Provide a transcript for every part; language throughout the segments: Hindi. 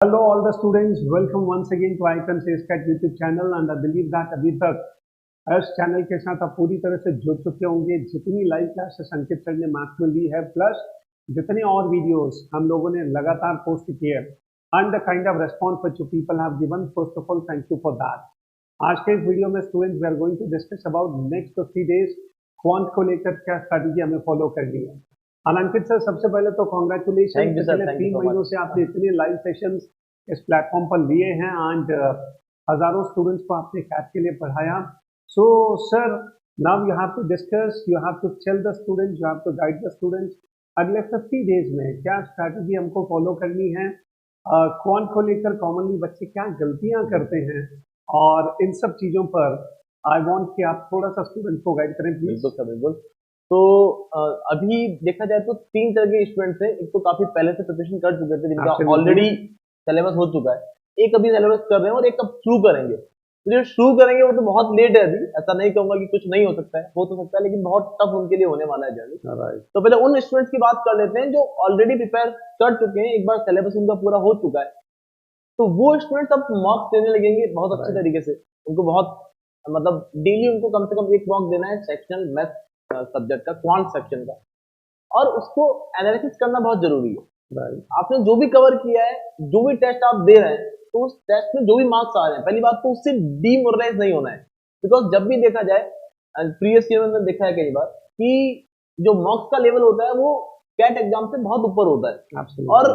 Hello all the students, welcome once again to Icon Cat YouTube channel and I believe that अभी तक इस चैनल के साथ आप पूरी तरह से जुड़ चुके होंगे। जितनी लाइव क्लासेस अंकित सर ने मैथ्स में ली है प्लस जितने और वीडियोस हम लोगों ने लगातार पोस्ट किए and the kind of response which you people have given, first of all thank you for that. आज के इस वीडियो में students we are going to discuss about next 50 days quant को लेकर क्या स्ट्रैटेजी हमें फॉलो करनी है। अंकित सर, सबसे पहले तो कॉन्ग्रेचुलेशन, पिछले 3 महीनों से आपने इतने लाइव सेशंस इस प्लेटफॉर्म पर लिए हैं एंड हजारों स्टूडेंट्स को आपने कैट के लिए पढ़ाया। So sir, now you have to discuss, you have to tell the students, you have to guide the students अगले 50 डेज में क्या स्ट्रैटेजी हमको फॉलो करनी है। क्वांट को लेकर कॉमनली बच्चे क्या गलतियां करते हैं और इन सब चीजों पर आई वांट कि आप थोड़ा सा स्टूडेंट्स को गाइड करें प्लीज। बिल्कुल सर, बिल्कुल। तो अभी देखा जाए तो 3 तरह के स्टूडेंट्स हैं। एक तो काफी पहले से प्रिपरेशन कर चुके थे, जिनका ऑलरेडी सिलेबस हो चुका है। एक अभी सिलेबस कर रहे हैं और एक अब शुरू करेंगे। तो जो शुरू करेंगे वो तो बहुत लेट है अभी। ऐसा नहीं कहूंगा कि कुछ नहीं हो सकता है, हो तो सकता है, लेकिन बहुत टफ उनके लिए होने वाला है जर्नी। तो पहले उन स्टूडेंट्स की बात कर लेते हैं जो ऑलरेडी प्रिपेयर कर चुके हैं, एक बार सिलेबस उनका पूरा हो चुका है। तो वो स्टूडेंट्स अब मॉक्स देने लगेंगे बहुत अच्छे तरीके से। उनको बहुत मतलब डेली उनको कम से कम एक मॉक देना है सेक्शनल मैथ सब्जेक्ट का, क्वांट सेक्शन का, और उसको एनालिसिस करना बहुत जरूरी है। आपने जो भी कवर किया है, जो भी टेस्ट आप दे रहे हैं, तो उस टेस्ट में जो भी मार्क्स आ रहे हैं, पहली बात तो उससे डीमोरलाइज नहीं होना है। बिकॉज जब भी देखा जाए, प्रीवियस ईयर में देखा है कई बार कि जो मार्क्स का लेवल होता है वो कैट एग्जाम से बहुत ऊपर होता है। और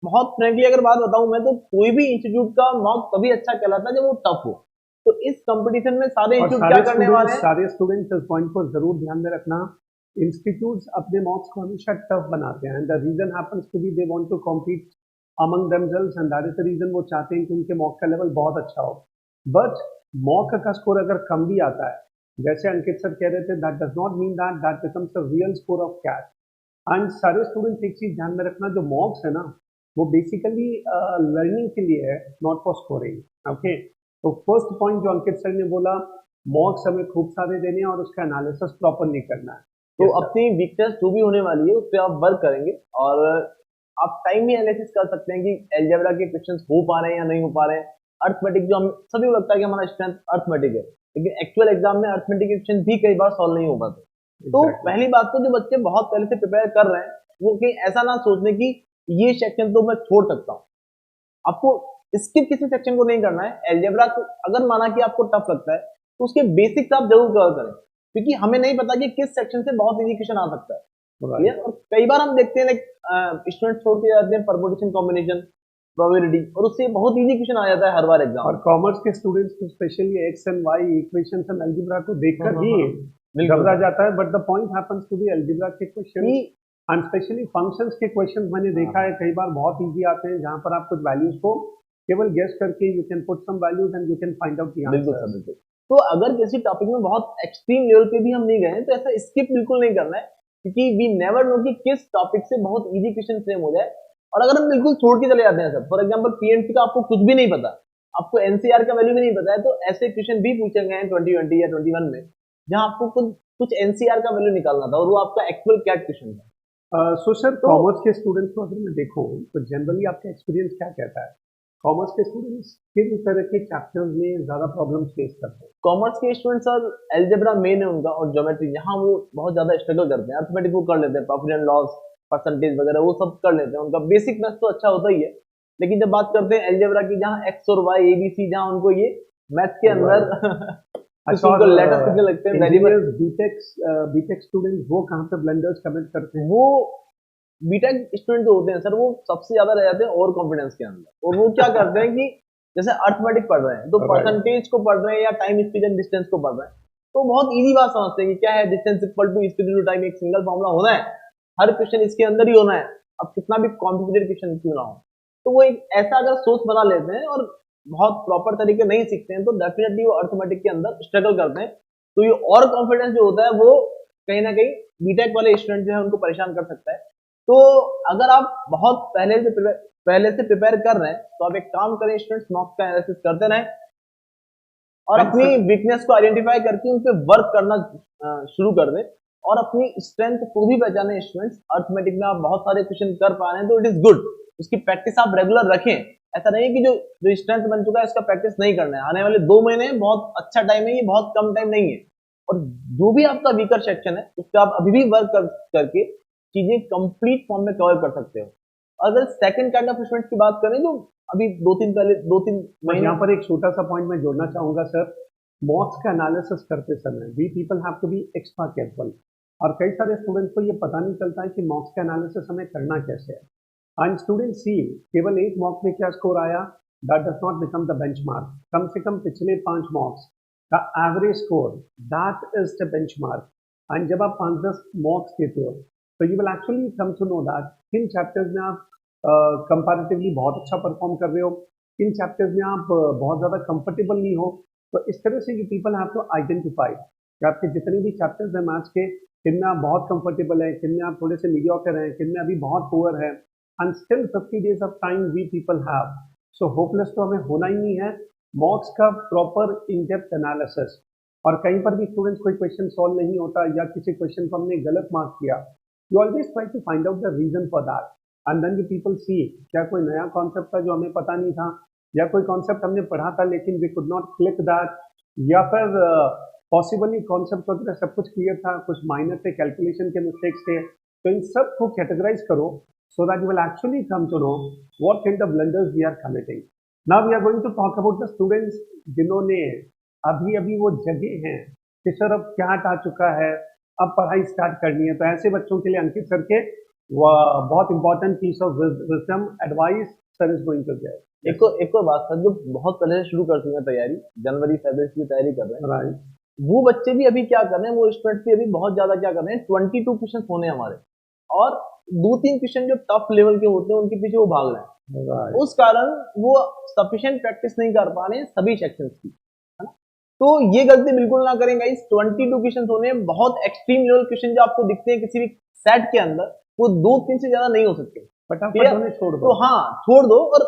बहुत फ्रेंकली अगर बात बताऊं मैं, तो कोई भी इंस्टीट्यूट का मार्क्स तभी अच्छा कहलाता है जब वो टफ हो। तो इस कंपटीशन में सारे इंस्टीट्यूट क्या करने वाले हैं, सारे स्टूडेंट्स इस पॉइंट को जरूर ध्यान में रखना। इंस्टीट्यूट्स अपने मॉक्स को हमेशा टफ बनाते हैं। The reason happens to be they want to compete among themselves and that is the reason वो चाहते हैं कि उनके मॉक का लेवल बहुत अच्छा हो। बट मॉक का स्कोर अगर कम भी आता है, जैसे अंकित सर कह रहे थे, that does not mean that that becomes the real score of CAT. And सारे स्टूडेंट्स एक चीज ध्यान में रखना, जो मॉक्स है ना वो बेसिकली लर्निंग के लिए है, नॉट फॉर स्कोरिंग। ओके, तो फर्स्ट पॉइंट जो अंकित सर ने बोला, मॉक्स हमें खूब सारे देने हैं और उसका एनालिसिस प्रॉपरली करना है। तो अपनी वीकनेस जो भी होने वाली है उस पर आप वर्क करेंगे, और आप टाइम भी एनालिसिस कर सकते हैं कि अलजेब्रा के क्वेश्चंस हो पा रहे हैं या नहीं हो पा रहे हैं। अर्थमेटिक, जो हम सभी को लगता है कि हमारा स्ट्रेंथ अर्थमेटिक है, लेकिन एक्चुअल एग्जाम में अर्थमेटिक क्वेश्चन भी कई बार सॉल्व नहीं हो पाते। तो पहली बात तो जो बच्चे बहुत पहले से प्रिपेयर कर रहे हैं, वो कहीं ऐसा ना सोचने की ये सेक्शन तो मैं छोड़ सकता हूँ। आपको स्किप किसी सेक्शन को नहीं करना है। अलजेब्रा को अगर माना कि आपको टफ लगता है, तो उसके बेसिक्स आप जरूर कवर करें, क्योंकि हमें नहीं पता कि किस सेक्शन से बहुत इजी क्वेश्चन आ सकता है। और कई बार हम देखते हैं लाइक स्टूडेंट छोड़ के जाते हैं परमुटेशन, कॉम्बिनेशन, प्रोबेबिलिटी, और उससे बहुत इजी क्वेश्चन आ जाता है हर बार एग्जाम। और कॉमर्स के स्टूडेंट्स को specially X and Y equations and algebra को देखकर ही घबरा जाता है। But the point happens to be algebra के क्वेश्चन एंड स्पेशली फंक्शंस के क्वेश्चंस मैंने देखा है कई बार बहुत इजी आते हैं, जहां पर आप कुछ वैल्यूज को केवल गेस करके you can put some values and you can find out the answer. बिल्कुल। तो अगर किसी टॉपिक में बहुत एक्सट्रीम लेवल पे भी हम नहीं गए, तो ऐसा स्किप बिल्कुल नहीं करना है, क्योंकि वी नेवर नो कि किस टॉपिक से बहुत इजी क्वेश्चन फ्रेम हो जाए। और अगर हम बिल्कुल छोड़ के चले जाते हैं, सर फॉर एग्जांपल पीएनसी का आपको कुछ भी नहीं पता, आपको एनसीआर का वैल्यू भी नहीं पता है, तो ऐसे क्वेश्चन भी पूछे गए हैं 2020 या 21 में, जहां आपको कुछ एनसीआर का वैल्यू निकालना था और वो आपका एक्चुअल कैट क्वेश्चन था। सो सर, कॉमर्स के स्टूडेंट्स को अगर मैं देखूं तो जनरली आपका एक्सपीरियंस क्या कहता है? कॉमर्स के स्टूडेंट्स किस तरह के चैप्टर्स में ज्यादा प्रॉब्लम्स फेस करते हैं? कॉमर्स के स्टूडेंट्स सर अलजेब्रा मेन है उनका, और ज्योमेट्री, यहाँ वो बहुत ज्यादा स्ट्रगल करते हैं। अर्थमेटिक वो कर लेते हैं, प्रॉफिट एंड लॉस, परसेंटेज वगैरह वो सब कर लेते हैं, उनका बेसिक मैथ तो अच्छा होता ही है। लेकिन जब बात करते हैं अलजेब्रा की, जहाँ एक्स और वाई, एबीसी, जहाँ उनको ये मैथ के अंदर लेटर्स कितने लगते हैं, वेरिएबल, बीटेक स्टूडेंट्स वो कहाँ पे ब्लंडर्स कमिट करते हैं? वो बीटेक स्टूडेंट जो होते हैं सर, वो सबसे ज्यादा रह जाते हैं ओवर कॉन्फिडेंस के अंदर। और वो क्या करते हैं कि जैसे अर्थमेटिक पढ़ रहे हैं, तो परसेंटेज को पढ़ रहे हैं या टाइम, स्पीड एंड डिस्टेंस को पढ़ रहे हैं, तो बहुत इजी बात समझते हैं कि क्या है distance equal to speed into time, एक सिंगल फॉर्मूला होना है, हर क्वेश्चन इसके अंदर ही होना है, अब कितना भी कॉम्प्लिकेटेड क्वेश्चन क्यों ना हो। तो वो एक ऐसा अगर सोच बना लेते हैं और बहुत प्रॉपर तरीके नहीं सीखते हैं, तो डेफिनेटली वो अर्थमेटिक के अंदर स्ट्रगल करते हैं। तो ये और कॉन्फिडेंस जो होता है वो कहीं ना कहीं बीटेक वाले स्टूडेंट जो है उनको परेशान कर सकता है। तो अगर आप बहुत पहले से प्रिपेयर कर रहे हैं, तो आप एक काम करें, स्टूडेंट्स मॉक का एनालिसिस करते रहें और अपनी वीकनेस को आइडेंटिफाई करके उन पे वर्क करना शुरू कर दें, और अपनी स्ट्रेंथ को भी पहचाने। स्टूडेंट्स अर्थमेटिक में आप बहुत सारे क्वेश्चन कर पा रहे हैं तो इट इज गुड, उसकी प्रैक्टिस आप रेगुलर रखें। ऐसा नहीं है कि जो स्ट्रेंथ बन चुका है उसका प्रैक्टिस नहीं करना है। आने वाले 2 महीने बहुत अच्छा टाइम है, ये बहुत कम टाइम नहीं है। और जो भी आपका वीकर सेक्शन है उस पर आप अभी भी वर्क करके चीजें कंप्लीट फॉर्म में कवर कर सकते हो। अगर सेकंड काइंड ऑफ स्टूडेंट्स की बात करें जो अभी 2-3 बस महीने, यहाँ पर एक छोटा सा पॉइंट मैं जोड़ना चाहूंगा सर। मॉक्स का एनालिसिस करते समय we people have to be extra careful. और कई सारे स्टूडेंट्स को ये पता नहीं चलता है कि मॉक्स का एनालिसिस हमें करना कैसे है। एंड स्टूडेंट सी केवल एक मॉक में क्या स्कोर आया, that does not become the benchmark. कम से कम पिछले 5 मॉक्स का average score, that is the benchmark. And जब आप 5-10 मॉक्स देते हो तो you will actually come to know that किन चैप्टर्स में आप कंपैरेटिवली बहुत अच्छा परफॉर्म कर रहे हो, किन चैप्टर्स में आप बहुत ज़्यादा कंफर्टेबल नहीं हो। तो इस तरह से you people have to identify कि आपके जितने भी चैप्टर्स हैं मैथ्स के, किन में आप बहुत कंफर्टेबल हैं, किन में आप थोड़े से मीडियोकर हैं, किन में अभी बहुत पुअर है। And still 50 days of time we people have. So hopeless तो हमें होना ही नहीं है। मॉक्स का प्रॉपर इन डेप्थ एनालिसिस, और कहीं पर भी स्टूडेंट्स कोई क्वेश्चन सॉल्व नहीं होता या किसी क्वेश्चन को हमने गलत मार्क किया, you always try to find out the reason for that. And then you people see क्या कोई नया कॉन्सेप्ट था जो हमें पता नहीं था, या कोई कॉन्सेप्ट हमने पढ़ा था लेकिन we could not click that, या फिर पॉसिबली कॉन्सेप्ट वगैरह सब कुछ क्लियर था, कुछ माइनर थे, कैलकुलेशन के मिस्टेक्स थे। तो इन सब को कैटेगराइज करो so that you will actually come to know what kind of blunders we are committing. Now we are going to talk about the students जिन्होंने अभी अभी वो जगे हैं कि सर अब क्या आ चुका है, अब पढ़ाई स्टार्ट करनी है। तो ऐसे बच्चों के लिए अंकित सर के बहुत important piece of wisdom advice sir is going to give. एक और बात सर, जो बहुत पहले से शुरू कर चुके हैं तैयारी, जनवरी फरवरी की तैयारी कर रहे हैं, राइट, वो बच्चे भी अभी क्या कर रहे हैं, वो स्टूडेंट्स भी अभी बहुत ज्यादा क्या कर रहे हैं, 22 क्वेश्चन होने हमारे, और 2-3 क्वेश्चन जो टफ लेवल के होते हैं उनके पीछे वो भाग रहे हैं। राइट, उस कारण वो सफिशिएंट प्रैक्टिस नहीं कर पा रहे हैं सभी सेक्शंस की, है ना। तो ये गलती बिल्कुल ना करें गाइस। 22 क्वेश्चन होने हैं, बहुत एक्सट्रीम लेवल क्वेश्चन जो आपको दिखते हैं किसी भी सेट के अंदर, वो 2-3 से ज्यादा नहीं हो सकते। फटाफट उन्हें छोड़ दो। तो हाँ, छोड़ दो। और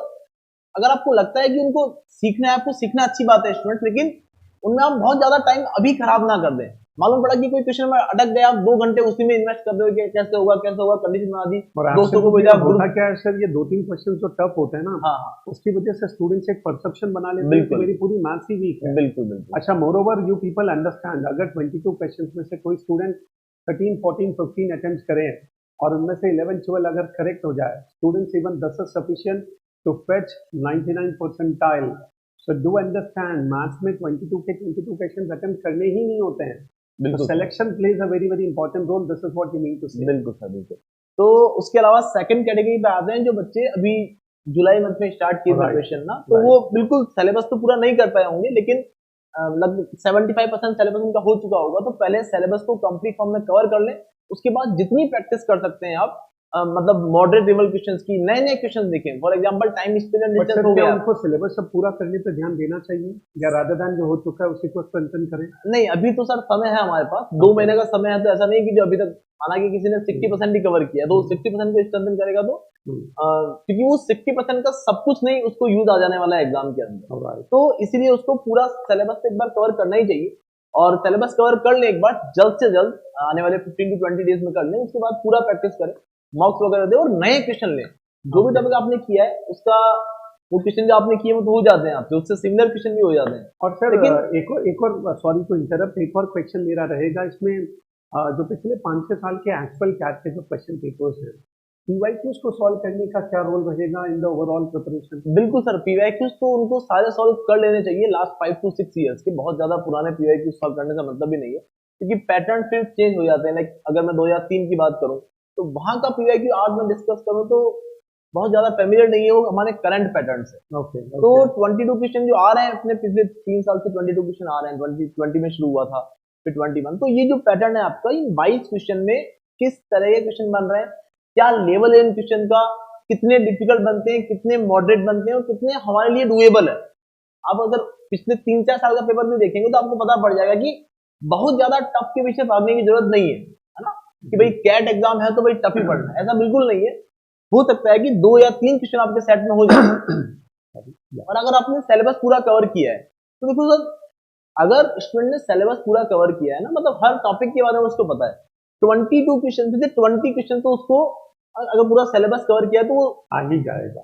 अगर आपको लगता है कि उनको सीखना है, आपको सीखना अच्छी बात है स्टूडेंट, लेकिन उनमें आप बहुत ज्यादा टाइम अभी खराब ना कर दें। मालूम पड़ा कि कोई क्वेश्चन में अटक गया, आप 2 घंटे उसी में इन्वेस्ट कर दो कि कैसे होगा कंडीशन बना दी, दोस्तों को भेजा। होता क्या है सर, ये 2-3 क्वेश्चन जो टफ होते हैं ना, हाँ, उसकी वजह से स्टूडेंट्स एक परसेप्शन बना लेते हैं कि मेरी पूरी मैथ्स ही वीक है। बिल्कुल बिल्कुल। अच्छा, मोरओवर यू पीपल अंडरस्टैंड, अगर 22 क्वेश्चंस में से कोई स्टूडेंट 13, 14, 15 अटेम्प्ट करे और उनमें से 11, 12 अगर करेक्ट हो जाए, students even 10 is sufficient to fetch 99 percentile. So do understand, maths में 22 के 22 क्वेश्चंस अटेम्प्ट करने ही नहीं होते हैं। तो selection plays a very very important role. This is what you mean to say. बिल्कुल सर, बिल्कुल। तो उसके अलावा सेकंड कैटेगरी पे आते हैं जो बच्चे अभी जुलाई मंथ में स्टार्ट किए प्रिपरेशन ना, तो वो बिल्कुल सिलेबस तो पूरा नहीं कर पाए होंगे, लेकिन लगभग 75% सिलेबस उनका हो चुका होगा। तो पहले सिलेबस को कंप्लीट फॉर्म में कवर कर लें, उसके बाद जितनी प्रैक्टिस कर सकते हैं आप, मतलब मॉडरेट लेवल क्वेश्चंस की, नए नए क्वेश्चन देखें। For example time spend distance हो गया, उनको सिलेबस सब पूरा करने पे ध्यान देना चाहिए या रादर देन जो हो चुका है उसी को स्ट्रेंथन करें? नहीं, अभी तो सर समय है हमारे पास, 2 महीने का समय है। तो ऐसा नहीं कि जो अभी तक, माना कि किसी ने 60% ही कवर किया तो 60% को स्ट्रेंथन करेगा, तो क्योंकि वो 60% का सब कुछ नहीं उसको यूज आ जाने वाला है एग्जाम के अंदर। तो इसीलिए उसको पूरा सिलेबस एक बार कवर करना ही चाहिए। और सिलेबस कवर कर ले एक बार, जल्द से जल्द आने वाले 15 to 20 डेज में कर लें। उसके बाद पूरा प्रैक्टिस करें, मॉक्स वगैरह दे और नए क्वेश्चन लें। जो भी टॉपिक आपने किया है उसका, वो क्वेश्चन जो आपने किए वो तो हो जाते हैं आपसे, उससे सिमिलर क्वेश्चन भी हो जाते हैं। और सर एक और सॉरी टू इंटरप्ट, एक और क्वेश्चन मेरा रहेगा इसमें, जो पिछले 5-6 साल के एक्चुअल कैट के जो क्वेश्चन पेपर्स हैं, पीवाईक्यूज को सॉल्व करने का क्या रोल रहेगा इन द ओवरऑल प्रिपरेशन? बिल्कुल सर, पीवाईक्यूज तो उनको सारे सॉल्व कर लेने चाहिए लास्ट 5 to 6 ईयर्स के। बहुत ज्यादा पुराने पीवाईक्यूज सॉल्व करने का मतलब भी नहीं है, क्योंकि पैटर्न फिर चेंज हो जाते हैं। लाइक अगर मैं 2003 की बात करूं तो वहां का पीवाईक्यू आज मैं डिस्कस करूं तो बहुत ज्यादा फेमिलियर नहीं है, वो हमारे करंट पैटर्न से। तो 22 क्वेश्चन जो आ रहे हैं अपने पिछले 3 साल से, 22 क्वेश्चन आ रहे हैं। 2020 में शुरू हुआ था, फिर 21। तो ये जो पैटर्न है आपका, इन 22 क्वेश्चन में किस तरह के क्वेश्चन बन रहे हैं, क्या लेवल है इन क्वेश्चन का, कितने डिफिकल्ट बनते हैं, कितने मॉडरेट बनते हैं और कितने हमारे लिए डुएबल है। आप अगर पिछले 3-4 साल का पेपर भी देखेंगे तो आपको पता पड़ जाएगा कि बहुत ज्यादा टफ के पीछे भागने की जरूरत नहीं है ना, कि भाई कैट एग्जाम है तो भाई टफ ही पढ़ना है, ऐसा बिल्कुल नहीं है। हो सकता है कि 2 या 3 क्वेश्चन आपके सेट में हो जाए। और अगर आपने सिलेबस पूरा कवर किया है तो देखो सर, अगर स्टूडेंट ने सिलेबस पूरा कवर किया है ना, मतलब हर टॉपिक के बारे में उसको पता है, 22 क्वेश्चन से 20 क्वेश्चन तो उसको, अगर पूरा सिलेबस कवर किया है तो वो आ ही जाएगा।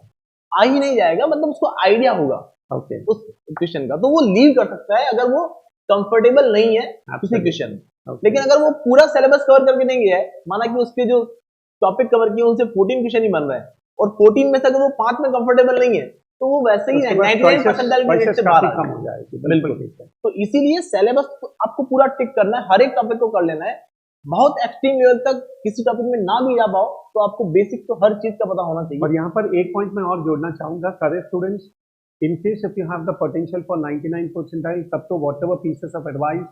आ ही नहीं जाएगा, मतलब उसको आइडिया होगा ओके उस क्वेश्चन का, तो वो लीव कर सकता है अगर वो कंफर्टेबल नहीं है किसी क्वेश्चन में। लेकिन अगर वो पूरा सिलेबस कवर करके नहीं गया है, माना कि उसके जो टॉपिक कवर किए उनसे 14 क्वेश्चन ही बन रहे हैं और 14 में से अगर वो 5 में कंफर्टेबल नहीं है तो वो वैसे ही 99% से बाहर कम हो जाएगी। बिल्कुल। तो इसीलिए सिलेबस आपको पूरा टिक करना है, हर एक टॉपिक को कर लेना है। बहुत एक्सट्रीम लेवल तक किसी टॉपिक में ना भी जा पाओ तो आपको बेसिक तो हर चीज का पता होना चाहिए। और यहाँ पर एक पॉइंट मैं और जोड़ना चाहूंगा, सारे students in case if you have the potential for 99 percentile, तब तो what ever pieces of advice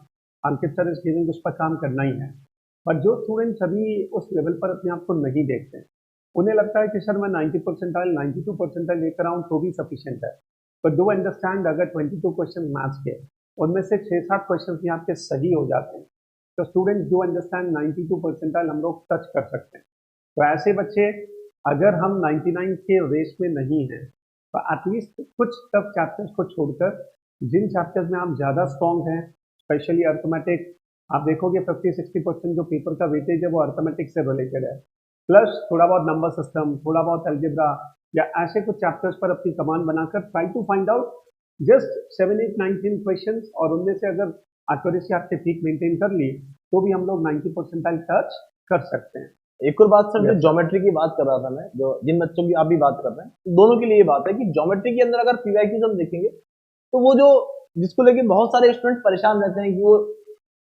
Ankit sir is giving उस पर काम करना ही है। पर जो स्टूडेंट्स अभी उस लेवल पर अपने आप को नहीं देखते, उन्हें लगता है कि सर मैं 90 परसेंटाइल 92 परसेंटाइल लेकर आऊँ तो भी सफिशिएंट है। पर डू अंडरस्टैंड, अगर 22 क्वेश्चन मैथ्स के, उनमें से 6-7 क्वेश्चन ही आपके सही हो जाते हैं, तो स्टूडेंट्स डू अंडरस्टैंड 92 परसेंटाइल हम लोग टच कर सकते हैं। तो ऐसे बच्चे, अगर हम 99 के रेस में नहीं हैं, तो एटलीस्ट कुछ टफ चैप्टर्स को छोड़कर जिन चैप्टर्स में आप ज़्यादा स्ट्रॉन्ग हैं, स्पेशली अर्थमेटिक, आप देखोगे 50-60% जो पेपर का वेटेज है वो अर्थमेटिक से रिलेटेड है, प्लस थोड़ा बहुत नंबर सिस्टम, थोड़ा बहुत अलजेब्रा, या ऐसे कुछ चैप्टर्स पर अपनी कमान बनाकर try to find out just 7, 8, 9, 10 question, और उनमें से अगर एक्यूरेसी आपने ठीक मेंटेन कर ली तो भी हम लोग 90 परसेंटाइल टच कर सकते हैं। एक और बात सर, जो ज्योमेट्री की बात कर रहा था मैं, जो जिन बच्चों की आप भी बात कर रहे हैं, दोनों के लिए ये बात है कि ज्योमेट्री के अंदर अगर पीवाईक्यूज हम देखेंगे तो वो जो जिसको लेके बहुत सारे स्टूडेंट परेशान रहते हैं कि वो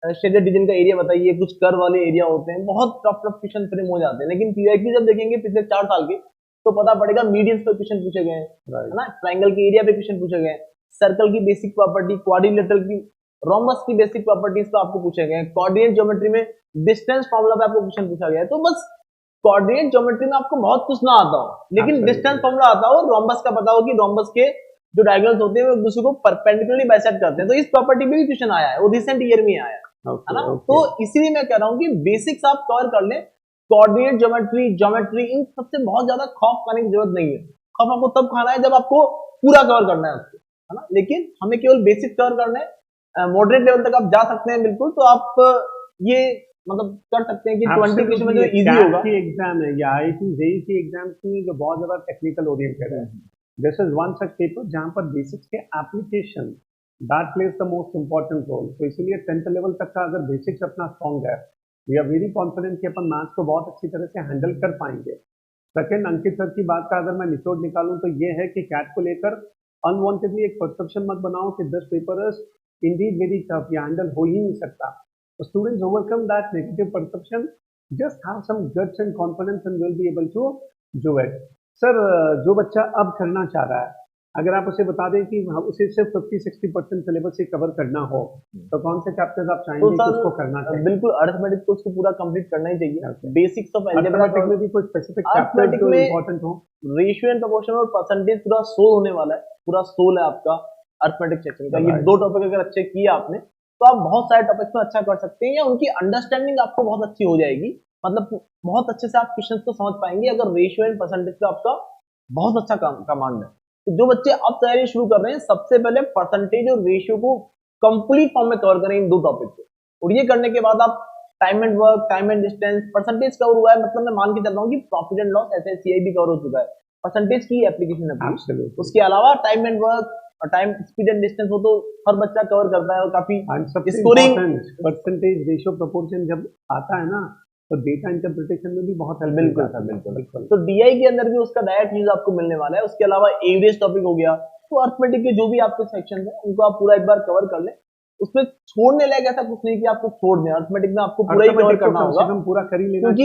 शेडेड रीजन का एरिया बताइए, कुछ कर्व वाले एरिया होते हैं, बहुत टफ क्वेश्चन फ्रेम हो जाते हैं। लेकिन पीवाईक्यू जब देखेंगे पिछले 4 साल के, तो पता पड़ेगा मीडियंस पे क्वेश्चन पूछे गए हैं, है ना, ट्राइंगल के एरिया पे क्वेश्चन पूछे गए हैं, सर्कल की बेसिक प्रॉपर्टी, क्वाड्रिलेटरल की, रोम्बस की बेसिक प्रॉपर्टीज तो आपको पूछे गए हैं, कोऑर्डिनेट ज्योमेट्री में डिस्टेंस फॉर्मूला पे आपको क्वेश्चन पूछा गया है। तो बस कोऑर्डिनेट ज्योमेट्री में आपको बहुत कुछ ना आता हो, लेकिन डिस्टेंस फॉर्मूला आता हो, रोम्बस का पता हो कि रोम्बस के जो डायगोनल्स होते हैं वो एक दूसरे को परपेंडिकुलरली बाइसेक्ट करते हैं। तो इस प्रॉपर्टी पे भी क्वेश्चन आया है, वो रिसेंट ईयर में आया है ना। तो इसीलिए मैं कह रहा हूँ कि बेसिक्स आप कवर कर लें, कोऑर्डिनेट ज्योमेट्री इन सबसे बहुत ज्यादा खौफ खाने की जरूरत नहीं है। खौफ आपको तब खाना है जब आपको पूरा कवर करना है उसको, है ना। लेकिन हमें केवल बेसिक कवर करना है, मॉडरेट लेवल तक आप जा सकते हैं बिल्कुल। तो आप ये मतलब कर सकते हैं कि 20 क्वेश्चन में जो इजी होगा, की एग्जाम है या आईआईटी जेईई की एग्जाम की, जो बहुत ज्यादा टेक्निकल ओरिएंटेड है, this is one such paper जहां पर बेसिक्स के application that plays the most important role. तो इसीलिए 10th लेवल तक का अगर बेसिक्स अपना स्ट्रॉन्ग है, वी आर वेरी कॉन्फिडेंट कि अपन मैथ्स को बहुत अच्छी तरह से हैंडल कर पाएंगे। सेकेंड, अंकित सर की बात का अगर मैं निचोड़ निकालूं तो ये है कि कैट को लेकर अनवांटेडली एक परसेप्शन मत बनाओ कि this paper is Indeed very tough, या हैंडल हो ही नहीं सकता। So students overcome that negative perception, just have some guts and confidence and will be able to do it. Sir, जो बच्चा अब करना चाह रहा है, अगर आप उसे बता दें कि उसे सिर्फ 50-60% सिलेबस से कवर करना हो, तो कौन से चैप्टर्स आप चाहेंगे कि उसको करना चाहिए? बिल्कुल अर्थमेटिक को उसको पूरा कंप्लीट करना ही चाहिए। बेसिक्स ऑफ अलजेब्रा में भी कुछ स्पेसिफिक चैप्टर जो इंपॉर्टेंट हो, रेशियो एंड प्रोपोर्शन और परसेंटेज पूरा सोल होने वाला है, पूरा सोल है आपका अर्थमेटिक सेक्शन का। ये 2 टॉपिक अगर अच्छे किए आपने तो आप बहुत सारे टॉपिक्स में अच्छा कर सकते हैं, या उनकी अंडरस्टैंडिंग आपको बहुत अच्छी हो जाएगी, मतलब बहुत अच्छे से आप क्वेश्चंस को समझ पाएंगे अगर रेशियो एंड परसेंटेज का आपका बहुत अच्छा कमांड है। तो जो बच्चे अब तैयारी शुरू कर रहे हैं, सबसे पहले परसेंटेज और रेशियो को कंप्लीट फॉर्म में कवर करें इन 2 टॉपिक को, और ये करने के बाद आप time and work, time and distance, percentage cover हुआ है, मतलब मैं मान के चल रहा हूँ कि प्रॉफिट एंड लॉस एसएससीआई भी कवर हो चुका है, परसेंटेज की एप्लीकेशन है। उसके अलावा टाइम एंड वर्क और टाइम, स्पीड एंड डिस्टेंस हो तो हर बच्चा कवर करता है, और काफी स्कोरिंग, परसेंटेज, रेशियो, प्रोपोर्शन जब आता है ना, तो डेटा इंटरप्रिटेशन में भी बहुत हेल्प। बिल्कुल सर, बिल्कुल। तो डीआई के अंदर भी उसका डायरेक्ट यूज आपको मिलने वाला है। उसके अलावा एवरेज टॉपिक हो गया, तो अर्थमेटिक के जो भी आपके सेक्शन है उनको आप पूरा एक बार कवर कर लें। उसमें छोड़ने लायक ऐसा कुछ नहीं कि आपको छोड़ दें, अर्थमेटिक में आपको पूरा ही कवर करना होगा, पूरा कर ही लेना।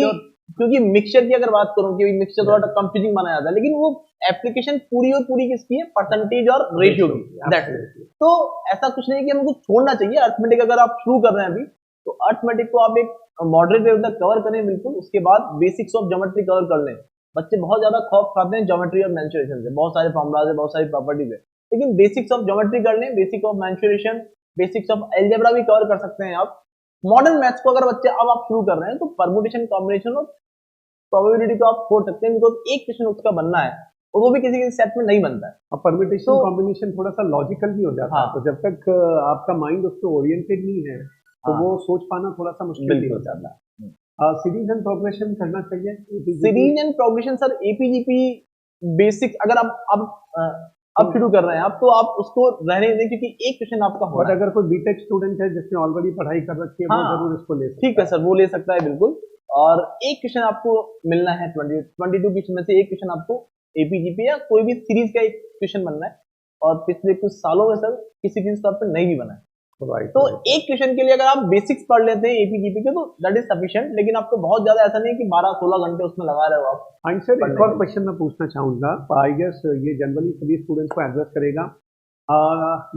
क्योंकि मिक्सचर की अगर बात करूं कि मिक्सचर थोड़ा कंफ्यूजिंग बना जाता है, लेकिन वो एप्लीकेशन पूरी और पूरी किसकी है, परसेंटेज और रेशियो की, दैट्स इट। तो ऐसा कुछ नहीं कि हमको छोड़ना चाहिए। अर्थमेटिक अगर आप शुरू कर रहे हैं अभी, तो अर्थमेटिक को आप एक मॉडरेट लेवल तक कवर करें बिल्कुल। उसके बाद बेसिक्स ऑफ ज्योमेट्री कवर कर लें। बच्चे बहुत ज्यादा खौफ खाते हैं ज्योमेट्री और मेंसुरेशन से, बहुत सारे फॉर्मुलाज है, बहुत सारी प्रॉपर्टीज है, लेकिन बेसिक्स ऑफ ज्योमेट्री कर लें, basic of mensuration, basics of algebra भी कवर कर सकते हैं आप। मॉडर्न मैथ्स को अगर बच्चे अब आप शुरू कर रहे हैं, तो परमुटेशन, कॉम्बिनेशन और प्रोबेबिलिटी को आप छोड़ सकते हैं, बिकॉज एक क्वेश्चन उसका बनना है और वो भी किसी के सेट में नहीं बनता है। और परम्यूटेशन कॉम्बिनेशन थोड़ा सा लॉजिकल भी हो जाता है, तो जब तक आपका माइंड उस पर ओरिएंटेड नहीं है, तो वो सोच पाना थोड़ा सा मुश्किल भी हो जाता है। सीरीज एंड प्रोग्रेशन करना चाहिए। Series and progression sir AP GP basic अगर अब शुरू कर रहे हैं आप, तो आप उसको रहने दें, क्योंकि एक क्वेश्चन आपका हो बट रहा है। अगर कोई बीटेक स्टूडेंट है जिसने ऑलरेडी पढ़ाई कर रखी है, वो हाँ, जरूर इसको ले सकता ठीक है सर, वो ले सकता है बिल्कुल। और एक क्वेश्चन आपको मिलना है 22 क्वेश्चन में से एक क्वेश्चन आपको एपीजीपी या कोई भी सीरीज का एक क्वेश्चन बनना है। और पिछले कुछ सालों में सर किसी चीज का पे नहीं भी बना है। राइट। तो एक क्वेश्चन के लिए अगर आप बेसिक्स पढ़ लेते हैं एपीजीपी के, तो दैट इज सफिशिएंट। लेकिन आपको बहुत ज्यादा ऐसा नहीं है कि 12-16 घंटे उसमें लगा रहे हो आप। हाँ सर, एक पढ़ने और के लिए। क्वेश्चन मैं पूछना चाहूंगा, आई गेस ये जनरली सभी स्टूडेंट्स को एड्रेस करेगा।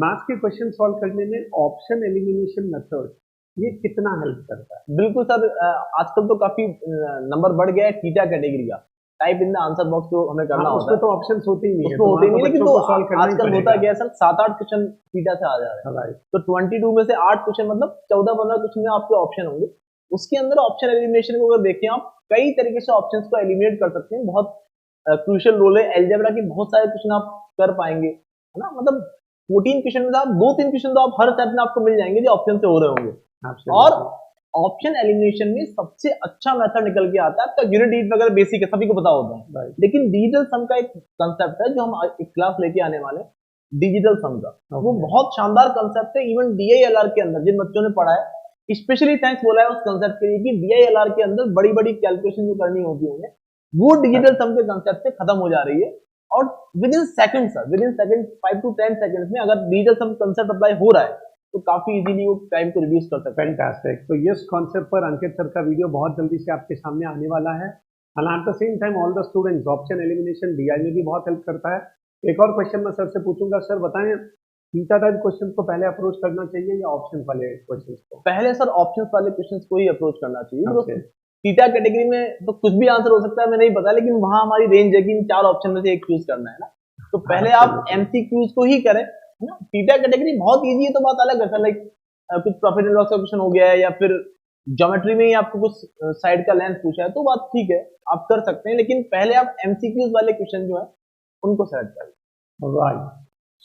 मैथ्स के क्वेश्चन सॉल्व करने में ऑप्शन एलिमिनेशन मेथड ये कितना हेल्प करता है? बिल्कुल सर, आजकल तो काफी नंबर बढ़ गया है थीटा कैटेगरी का। Type in the answer box जो हमें करना हाँ, होता उसमें है, तो ऑप्शंस होते ही नहीं है, उसमें होते ही नहीं, लेकिन तो सॉल्व करना ही आजकल होता पड़ेगा। क्या है सर, 7-8 क्वेश्चन थीटा से आ जा रहे हैं। राइट। तो 22 में से 8 क्वेश्चन, मतलब 14-15 क्वेश्चन में आपके ऑप्शन होंगे। उसके अंदर ऑप्शन एलिमिनेशन को अगर देखें आप, कई तरीके से ऑप्शंस को एलिमिनेट कर सकते हैं। बहुत क्रूशियल रोल है अलजेब्रा की, बहुत सारे क्वेश्चन आप कर पाएंगे, है ना। मतलब 14 क्वेश्चन में से आप 2-3 क्वेश्चन तो आप हर सेट में आपको मिल जाएंगे जो ऑप्शन से हो रहे होंगे। और ऑप्शन एलिमिनेशन में सबसे अच्छा मेथड निकल के आता है आपका यूनिट डिजिट वगैरह, बेसिक है, सभी को पता होता है। Right. लेकिन डिजिटल सम का एक कंसेप्ट है जो हम एक क्लास लेके आने वाले, डिजिटल सम का। वो बहुत शानदार कंसेप्ट है। इवन डीआईएलआर के अंदर जिन बच्चों ने पढ़ा है, स्पेशली थैंक्स बोला है उस कंसेप्ट के लिए कि डीआईएलआर के अंदर बड़ी बड़ी कैलकुलेशन जो करनी होती है वो डिजिटल सम के कंसेप्ट से खत्म हो जा रही है। और with in second sir, with in second 5 to 10 seconds में अगर डिजिटल सम कंसेप्ट अप्लाई हो रहा है, तो काफी इजीली वो टाइम को रिड्यूस कर सकते हैं। फैंटास्टिक। तो इस कॉन्सेप्ट पर अंकित सर का वीडियो बहुत जल्दी से आपके सामने आने वाला है। And at the same time all the students, option elimination DI में भी बहुत हेल्प करता है। एक और क्वेश्चन मैं सर से पूछूंगा, सर बताएं थीटा टाइप क्वेश्चन को पहले अप्रोच करना चाहिए या ऑप्शन वाले क्वेश्चन को? पहले सर ऑप्शंस वाले क्वेश्चंस को ही अप्रोच करना चाहिए। Okay. थीटा कैटेगरी में तो कुछ भी आंसर हो सकता है, मैं नहीं पता, लेकिन वहां हमारी रेंज है कि इन 4 ऑप्शन में से एक चूज करना है ना। तो पहले आप एमसीक्यूज को ही करें, है ना। थीटा कैटेगरी बहुत इजी है तो बात अलग है सर, लाइक कुछ प्रॉफिट एंड लॉस का क्वेश्चन हो गया है, या फिर ज्योमेट्री में ही आपको कुछ साइड का लेंथ पूछा है, तो बात ठीक है, आप कर सकते हैं। लेकिन पहले आप एमसीक्यूज वाले क्वेश्चन जो है उनको सेलेक्ट करें। राइट।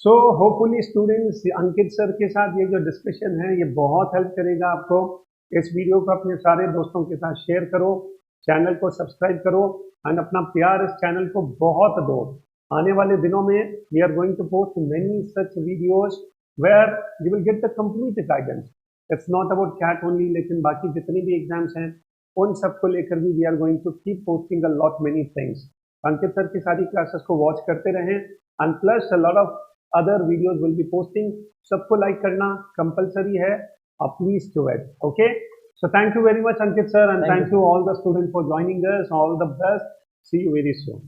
सो होपफुली स्टूडेंट्स, अंकित सर के साथ ये जो डिस्कशन है ये बहुत हेल्प करेगा आपको। इस वीडियो को अपने सारे दोस्तों के साथ शेयर करो, चैनल को सब्सक्राइब करो एंड अपना प्यार इस चैनल को बहुत दो। आने वाले दिनों में we are going to post many such videos where you will get the complete guidance. It's not about CAT only, लेकिन बाकी जितनी भी एग्जाम्स हैं उन सबको लेकर भी we are going to keep posting a lot many things. Ankit sir की सारी क्लासेस को वॉच करते रहें and plus a lot of other videos will be posting. सबको लाइक करना कंपलसरी है, please do it. Okay, so thank you very much Ankit sir, and thank you all the students for joining us. All the best, see you very soon.